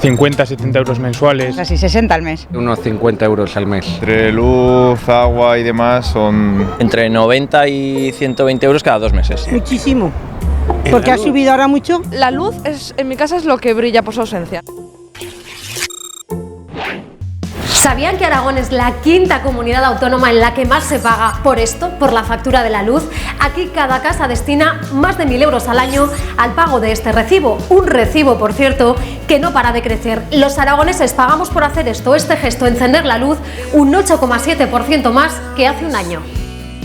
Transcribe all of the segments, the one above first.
50, 70 euros mensuales. Casi 60 al mes. Unos 50 euros al mes. Entre luz, agua y demás son... Entre 90 y 120 euros cada 2 meses. Muchísimo. Porque ha subido ahora mucho. La luz en mi casa es lo que brilla por su ausencia. ¿Sabían que Aragón es la quinta comunidad autónoma en la que más se paga por esto, por la factura de la luz? Aquí cada casa destina más de 1.000 euros al año al pago de este recibo. Un recibo, por cierto, que no para de crecer. Los aragoneses pagamos por hacer este gesto, encender la luz, un 8,7% más que hace un año.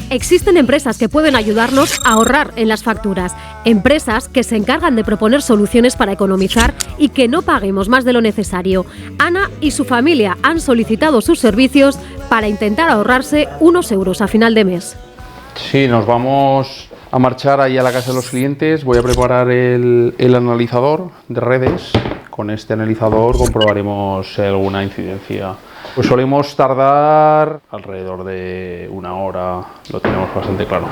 Existen empresas que pueden ayudarnos a ahorrar en las facturas, empresas que se encargan de proponer soluciones para economizar y que no paguemos más de lo necesario. Ana y su familia han solicitado sus servicios para intentar ahorrarse unos euros a final de mes. Sí, nos vamos a marchar ahí a la casa de los clientes. Voy a preparar el analizador de redes. Con este analizador comprobaremos si hay alguna incidencia. Pues solemos tardar alrededor de 1 hora, lo tenemos bastante claro.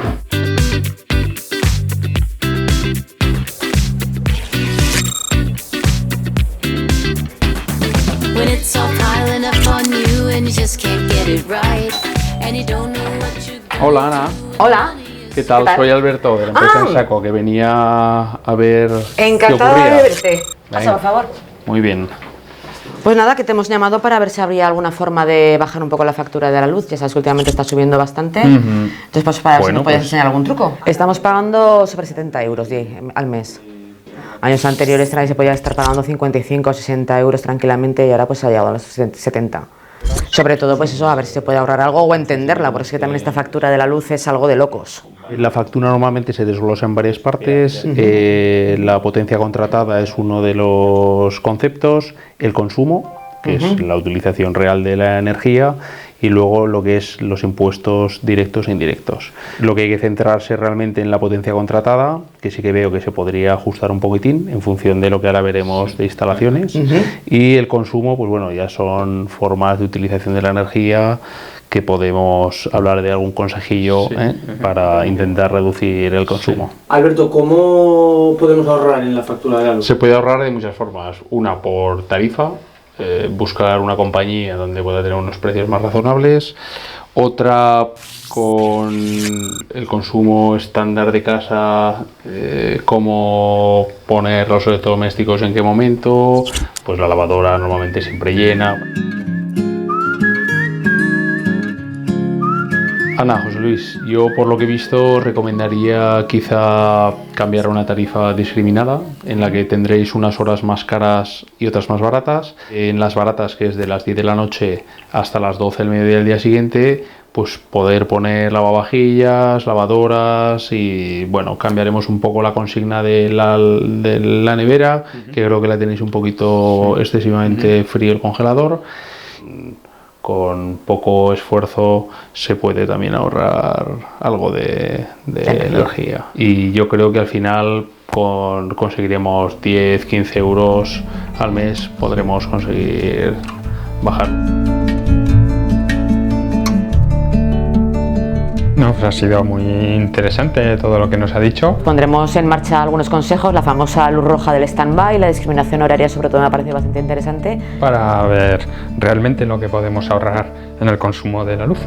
Hola Ana. Hola. ¿Qué tal? Soy Alberto de la empresa En Saco, que venía a ver Encantada qué ocurría. de verte. Pasa, por favor. Muy bien. Pues nada, que te hemos llamado para ver si habría alguna forma de bajar un poco la factura de la luz. Ya sabes que últimamente está subiendo bastante. Entonces, pues para ver si nos puedes enseñar algún truco. Estamos pagando sobre 70 euros al mes. Años anteriores se podía estar pagando 55 o 60 euros tranquilamente y ahora pues ha llegado a los 70. Sobre todo pues eso, a ver si se puede ahorrar algo o entenderla, porque es que también esta factura de la luz es algo de locos. La factura normalmente se desglosa en varias partes. La potencia contratada es uno de los conceptos, el consumo, que es la utilización real de la energía, y luego lo que es los impuestos directos e indirectos. Lo que hay que centrarse realmente en la potencia contratada, que sí que veo que se podría ajustar un poquitín en función de lo que ahora veremos de instalaciones, y el consumo, pues bueno, ya son formas de utilización de la energía que podemos hablar de algún consejillo para intentar reducir el consumo. Alberto, ¿cómo podemos ahorrar en la factura de la luz? Se puede ahorrar de muchas formas. Una, por tarifa, buscar una compañía donde pueda tener unos precios más razonables. Otra, con el consumo estándar de casa, cómo poner los electrodomésticos en qué momento, pues la lavadora normalmente siempre llena. Ana, José Luis, yo por lo que he visto recomendaría quizá cambiar a una tarifa discriminada en la que tendréis unas horas más caras y otras más baratas. En las baratas, que es de las 10 de la noche hasta las 12 del mediodía del día siguiente, pues poder poner lavavajillas, lavadoras y bueno, cambiaremos un poco la consigna de la nevera, que creo que la tenéis un poquito excesivamente frío el congelador. Con poco esfuerzo se puede también ahorrar algo de energía. Y yo creo que al final conseguiremos 10, 15 euros al mes, podremos conseguir bajar. No, pues ha sido muy interesante todo lo que nos ha dicho. Pondremos en marcha algunos consejos, la famosa luz roja del stand-by, la discriminación horaria sobre todo me ha parecido bastante interesante. Para ver realmente lo que podemos ahorrar en el consumo de la luz.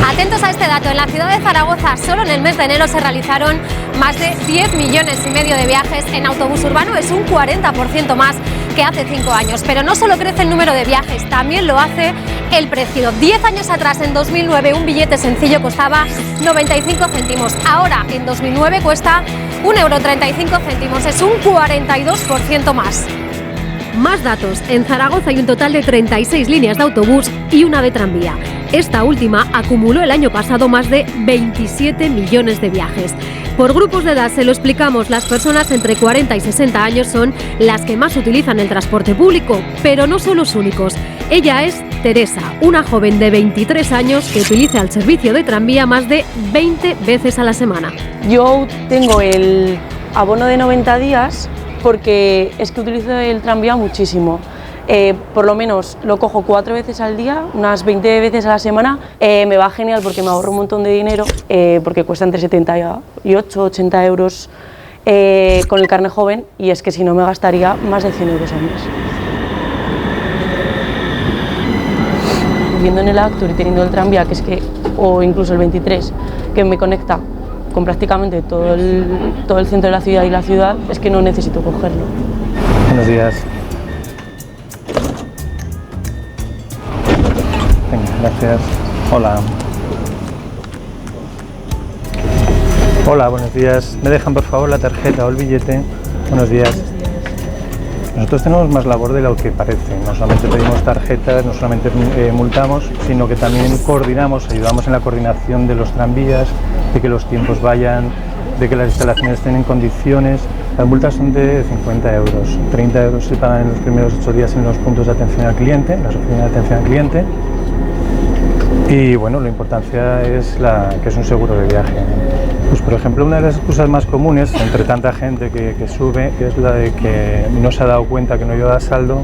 Atentos a este dato, en la ciudad de Zaragoza solo en el mes de enero se realizaron más de 10,5 millones de viajes en autobús urbano, es un 40% más que hace 5 años. Pero no solo crece el número de viajes, también lo hace el precio. 10 años atrás, en 2009, un billete sencillo costaba 95 céntimos. Ahora, en 2009, cuesta 1,35 €, es un 42% más. Más datos. En Zaragoza hay un total de 36 líneas de autobús y una de tranvía. Esta última acumuló el año pasado más de 27 millones de viajes. Por grupos de edad se lo explicamos, las personas entre 40 y 60 años son las que más utilizan el transporte público, pero no son los únicos. Ella es Teresa, una joven de 23 años que utiliza el servicio de tranvía más de 20 veces a la semana. Yo tengo el abono de 90 días porque es que utilizo el tranvía muchísimo. Por lo menos lo cojo 4 veces al día, unas 20 veces a la semana. Me va genial porque me ahorro un montón de dinero, porque cuesta entre 78 y 80 euros con el carnet joven, y es que si no me gastaría más de 100 euros al mes. Viviendo en el Actur y teniendo el tranvía, que es que, o incluso el 23, que me conecta con prácticamente todo el centro de la ciudad y la ciudad, es que no necesito cogerlo. Buenos días. Venga, gracias. Hola. Hola, buenos días. ¿Me dejan por favor la tarjeta o el billete? Buenos días. Nosotros tenemos más labor de lo que parece. No solamente pedimos tarjetas, no solamente multamos, sino que también coordinamos, ayudamos en la coordinación de los tranvías, de que los tiempos vayan, de que las instalaciones estén en condiciones. Las multas son de 50 euros. 30 euros se pagan en los primeros 8 días en los puntos de atención al cliente, en las oficinas de atención al cliente. Y bueno, la importancia es que es un seguro de viaje. Pues por ejemplo, una de las excusas más comunes entre tanta gente que sube es la de que no se ha dado cuenta que no lleva saldo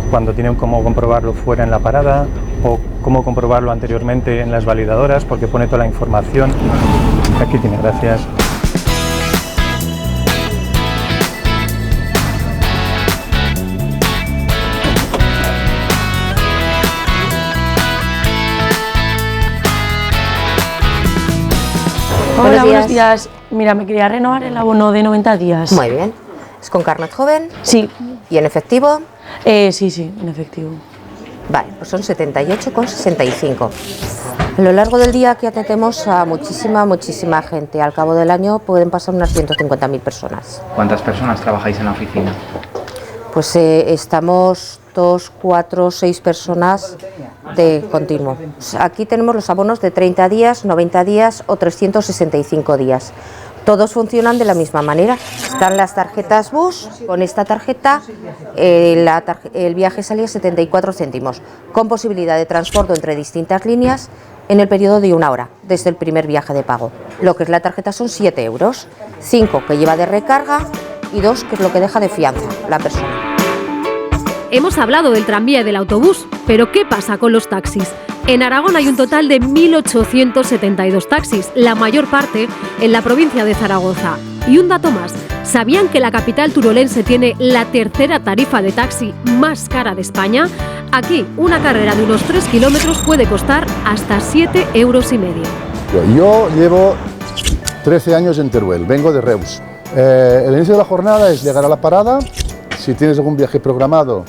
cuando tienen cómo comprobarlo fuera en la parada o cómo comprobarlo anteriormente en las validadoras, porque pone toda la información. Aquí tiene, gracias. Hola, buenos días. Mira, me quería renovar el abono de 90 días. Muy bien. ¿Es con carnet joven? Sí. ¿Y en efectivo? Sí, en efectivo. Vale, pues son 78,65. A lo largo del día aquí atendemos a muchísima gente. Al cabo del año pueden pasar unas 150.000 personas. ¿Cuántas personas trabajáis en la oficina? Pues estamos 2, 4, 6 personas de continuo. Aquí tenemos los abonos de 30 días, 90 días o 365 días. Todos funcionan de la misma manera. Están las tarjetas bus. Con esta tarjeta el viaje salía 74 céntimos, con posibilidad de transporte entre distintas líneas en el periodo de 1 hora, desde el primer viaje de pago. Lo que es la tarjeta son 7 euros, 5 que lleva de recarga y 2 que es lo que deja de fianza la persona. Hemos hablado del tranvía y del autobús, pero ¿qué pasa con los taxis? En Aragón hay un total de 1.872 taxis, la mayor parte en la provincia de Zaragoza. Y un dato más, ¿sabían que la capital turolense tiene la tercera tarifa de taxi más cara de España? Aquí, una carrera de unos 3 kilómetros puede costar hasta 7,5 euros. Yo llevo 13 años en Teruel, vengo de Reus. El inicio de la jornada es llegar a la parada, si tienes algún viaje programado,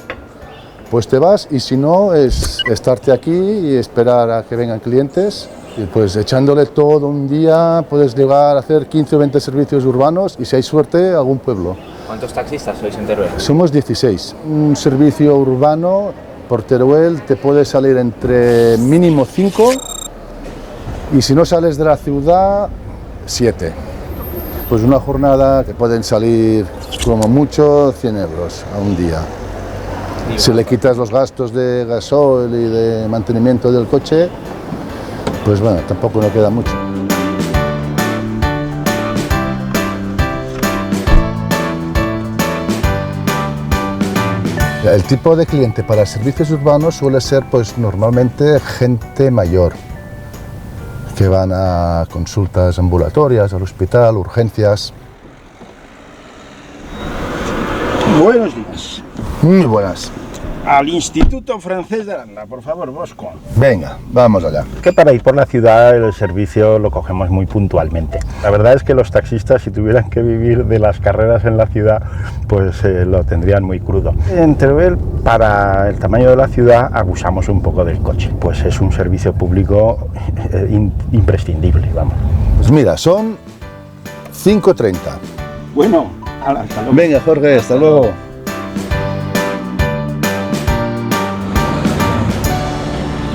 pues te vas, y si no, es estarte aquí y esperar a que vengan clientes. Y pues echándole todo un día puedes llegar a hacer 15 o 20 servicios urbanos y si hay suerte, algún pueblo. ¿Cuántos taxistas sois en Teruel? Somos 16. Un servicio urbano por Teruel te puede salir entre mínimo 5 y si no sales de la ciudad, 7. Pues una jornada que pueden salir como mucho 100 euros a un día. Si le quitas los gastos de gasoil y de mantenimiento del coche, pues bueno, tampoco no queda mucho. El tipo de cliente para servicios urbanos suele ser pues normalmente gente mayor, que van a consultas ambulatorias, al hospital, urgencias. Buenos días. Muy buenas. Al Instituto Francés de Aranda, por favor, Bosco. Venga, vamos allá. Que para ir por la ciudad el servicio lo cogemos muy puntualmente. La verdad es que los taxistas, si tuvieran que vivir de las carreras en la ciudad, pues lo tendrían muy crudo. En Teruel, para el tamaño de la ciudad, abusamos un poco del coche. Pues es un servicio público imprescindible, vamos. Pues mira, son 5,30. Bueno, hasta luego. Venga, Jorge, hasta luego.